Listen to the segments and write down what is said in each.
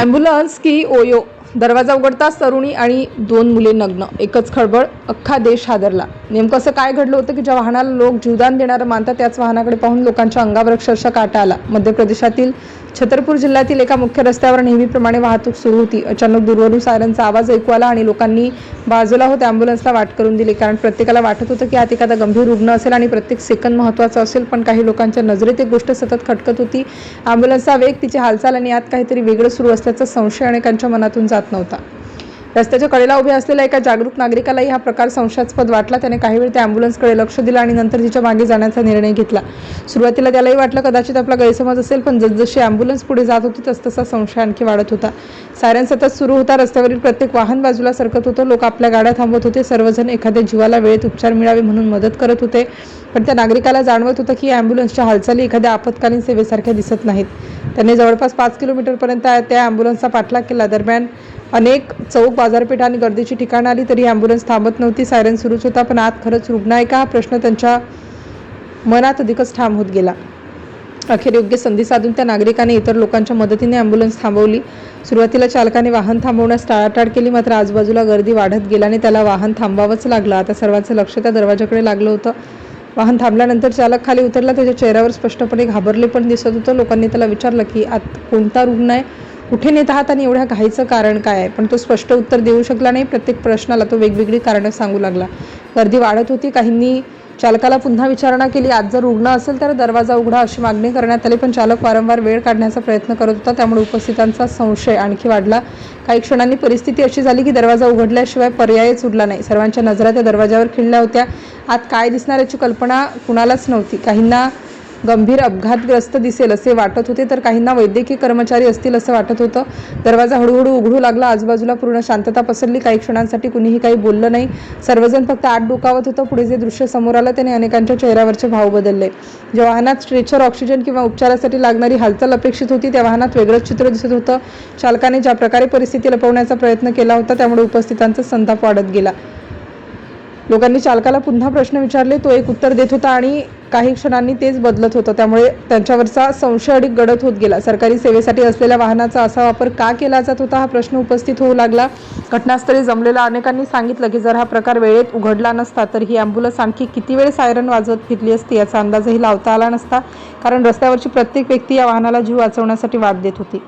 Ambulance की ओयो, दरवाजा उघडताच तरुणी आणि 2 मुले नग्न. एकच खळबळ, अख्खा देश हादरला. नेमकं असं काय घडलं होतं की ज्या वाहनाला लोक जीवदान देणारं मानतात त्याच वाहनाकडे पाहून लोकांच्या अंगावर अक्षरशः काटा आला. मध्य प्रदेशातील छतरपूर जिल्ह्यातील एका मुख्य रस्त्यावर नेहमीप्रमाणे वाहतूक सुरू होती. अचानक दूरवरून सायरनचा आवाज ऐकू आला आणि लोकांनी बाजूला होत ॲम्ब्युलन्सला वाट करून दिली. कारण प्रत्येकाला वाटत होतं की आत एखादा गंभीर रुग्ण असेल आणि प्रत्येक सेकंद महत्त्वाचा असेल. पण काही लोकांच्या नजरेत एक गोष्ट सतत खटकत होती. ॲम्ब्युलन्सचा वेग, तिची हालचाल आणि आत काहीतरी वेगळं सुरू असल्याचा संशय अनेकांच्या मनातून जात नव्हता. रस्त्याच्या कडेला उभे असलेल्या एका जागरूक नागरिकालाही हा प्रकार संशयास्पद वाटला. त्याने काही वेळ त्या ॲम्ब्युलन्सकडे लक्ष दिलं आणि नंतर तिच्या मागे जाण्याचा निर्णय घेतला. सुरुवातीला त्यालाही वाटलं कदाचित आपला गैरसमज असेल, पण जसजशी ॲम्ब्युलन्स पुढे जात होती तसतसा संशय आणखी वाढत होता. सायरन सतत सुरू होता. रस्त्यावरील प्रत्येक वाहन बाजूला सरकत होतं. लोक आपल्या गाड्या थांबवत होते. सर्वजण एखाद्या जीवाला वेळेत उपचार मिळावे म्हणून मदत करत होते. पण त्या नागरिकाला जाणवत होतं की ॲम्ब्युलन्सच्या हालचाली एखाद्या आपत्कालीन सेवेसारख्या दिसत नाहीत. त्याने जवळपास 5 किलोमीटरपर्यंत त्या ॲम्ब्युलन्सचा पाठलाग केला. दरम्यान अनेक चौक, बाजारपेठ आणि गर्दीची ठिकाणं आली तरी ॲम्ब्युलन्स थांबत नव्हती. सायरन सुरूच होता, पण आत खरंच रुग्ण आहे का हा प्रश्न त्यांच्या मनात अधिकच ठाम होत गेला. अखेर योग्य संधी साधून त्या नागरिकाने इतर लोकांच्या मदतीने ॲम्ब्युलन्स थांबवली. सुरुवातीला चालकाने वाहन थांबवण्यास टाळाटाळ केली, मात्र आजूबाजूला गर्दी वाढत गेल्याने त्याला वाहन थांबवावंच लागलं. आता सर्वांचं लक्ष त्या दरवाजाकडे लागलं होतं. वाहन थांबल्यानंतर चालक खाली उतरला. त्याच्या चेहऱ्यावर स्पष्टपणे घाबरले पण दिसत होतं. लोकांनी त्याला विचारलं की आत कोणता रुग्ण आहे, कुठे नेत आहात आणि एवढ्या घाईचं कारण काय आहे. पण तो स्पष्ट उत्तर देऊ शकला नाही. प्रत्येक प्रश्नाला तो वेगवेगळी कारणं सांगू लागला. गर्दी वाढत होती. काहींनी चालकाला पुन्हा विचारणा केली, आत जर रुग्ण असेल तर दरवाजा उघडा अशी मागणी करण्यात आली. पण चालक वारंवार वेळ काढण्याचा प्रयत्न करत होता. त्यामुळे उपस्थितांचा संशय आणखी वाढला. काही क्षणांनी परिस्थिती अशी झाली की दरवाजा उघडल्याशिवाय पर्यायच उरला नाही. सर्वांच्या नजरा त्या दरवाजावर खिळल्या होत्या. आत काय दिसणार याची कल्पना कुणालाच नव्हती. काहींना गंभीर अपघातग्रस्त दिसेल असे वाटत होते, तर काहींना वैद्यकीय कर्मचारी असतील असं वाटत होतं. दरवाजा हळूहळू उघडू लागला. आजूबाजूला पूर्ण शांतता पसरली. काही क्षणांसाठी कुणीही काही बोललं नाही. सर्वजण फक्त आत डोकावत होतं. पुढे जे दृश्य समोर आलं त्याने अनेकांच्या चेहऱ्यावरचे भाव बदलले. ज्या वाहनात स्ट्रेचर, ऑक्सिजन किंवा उपचारासाठी लागणारी हालचाल अपेक्षित होती त्या वाहनात वेगळंच चित्र दिसत होतं. चालकाने ज्या प्रकारे परिस्थिती लपवण्याचा प्रयत्न केला होता त्यामुळे उपस्थितांचा संताप वाढत गेला. लोकांनी चालकाला पुन्हा प्रश्न विचारले. तो एक उत्तर देत होता आणि काही क्षणांनी तेच बदलत होतं. त्यामुळे त्यांच्यावरचा संशय अधिक गडद होत गेला. सरकारी सेवेसाठी असलेल्या वाहनाचा असा वापर का केला जात होता हा प्रश्न उपस्थित होऊ लागला. घटनास्थळी जमलेल्या अनेकांनी सांगितलं की जर हा प्रकार वेळेत उघडला नसता तर ही ॲम्ब्युलन्स आणखी किती वेळ सायरन वाजवत फिरली असती याचा अंदाजही लावता आला नसता. कारण रस्त्यावरची प्रत्येक व्यक्ती या वाहनाला जीव वाचवण्यासाठी वाट देत होती.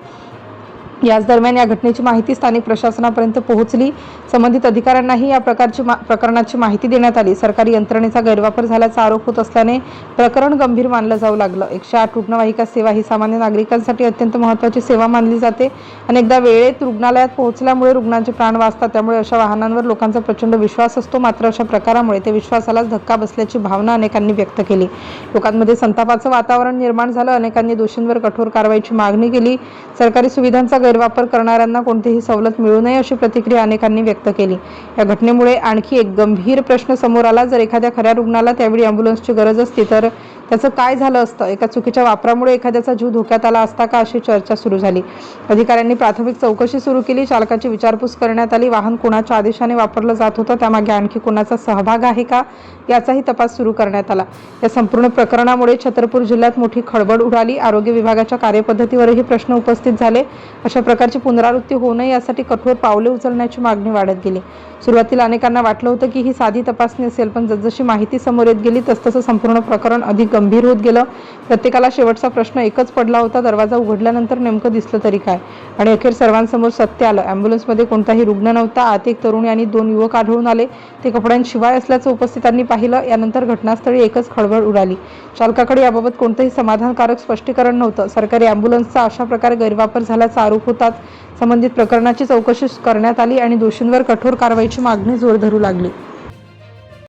याच दरम्यान या घटनेची माहिती स्थानिक प्रशासनापर्यंत पोहोचली. संबंधित अधिकाऱ्यांनाही या प्रकरणाची माहिती देण्यात आली. सरकारी यंत्रणेचा गैरवापर झाल्याचा आरोप होत असल्याने प्रकरण गंभीर मानलं जाऊ लागलं. 108 रुग्णवाहिका सेवा ही सामान्य नागरिकांसाठी अत्यंत महत्त्वाची सेवा मानली जाते. अनेकदा वेळेत रुग्णालयात पोहोचल्यामुळे रुग्णांचे प्राण वाचतात. त्यामुळे अशा वाहनांवर लोकांचा प्रचंड विश्वास असतो. मात्र अशा प्रकारामुळे त्या विश्वासालाच धक्का बसल्याची भावना अनेकांनी व्यक्त केली. लोकांमध्ये संतापाचं वातावरण निर्माण झालं. अनेकांनी दोषींवर कठोर कारवाईची मागणी केली. सरकारी सुविधांचा गैरवापर करणाऱ्यांना कोणतीही सवलत मिळू नये अशी प्रतिक्रिया अनेकांनी व्यक्त केली. या घटनेमुळे आणखी एक गंभीर प्रश्न समोर आला. जर एखाद्या खऱ्या रुग्णाला त्यावेळी ॲम्ब्युलन्सची गरज असती तर त्याचं काय झालं असतं. एका चुकीच्या वापरामुळे एखाद्याचा जीव धोक्यात आला असता का अशी चर्चा सुरू झाली. अधिकाऱ्यांनी प्राथमिक चौकशी सुरू केली. चालकाची विचारपूस करण्यात आली. वाहन कोणाच्या आदेशाने वापरलं जात होतं, त्यामागे आणखी कोणाचा सहभाग आहे का याचाही तपास सुरू करण्यात आला. या संपूर्ण प्रकरणामुळे छतरपूर जिल्ह्यात मोठी खळबळ उडाली. आरोग्य विभागाच्या कार्यपद्धतीवरही प्रश्न उपस्थित झाले. अशा प्रकारची पुनरावृत्ती होऊ नये यासाठी कठोर पावले उचलण्याची मागणी वाढत गेली. सुरुवातीला अनेकांना वाटलं होतं की ही साधी तपासणी असेल, पण जसजशी माहिती समोर येत गेली तसतसं संपूर्ण प्रकरण अधिक गंभीर होत गेलं. प्रत्येकाला शेवटचा प्रश्न एकच पडला होता, दरवाजा उघडल्यानंतर नेमकं दिसलं तरी काय. आणि अखेर सर्वांसमोर सत्य आलं. ॲम्ब्युलन्समध्ये कोणताही रुग्ण नव्हता. आत एक तरुणी आणि 2 युवक आढळून आले. ते कपड्यांशिवाय असल्याचं उपस्थितांनी पाहिलं. यानंतर घटनास्थळी एकच खळबळ उडाली. चालकाकडे याबाबत कोणतंही समाधानकारक स्पष्टीकरण नव्हतं. सरकारी ॲम्ब्युलन्सचा अशा प्रकारे गैरवापर झाल्याचा आरोप होताच संबंधित प्रकरणाची चौकशी करण्यात आली आणि दोषींवर कठोर कारवाईची मागणी जोर धरू लागली.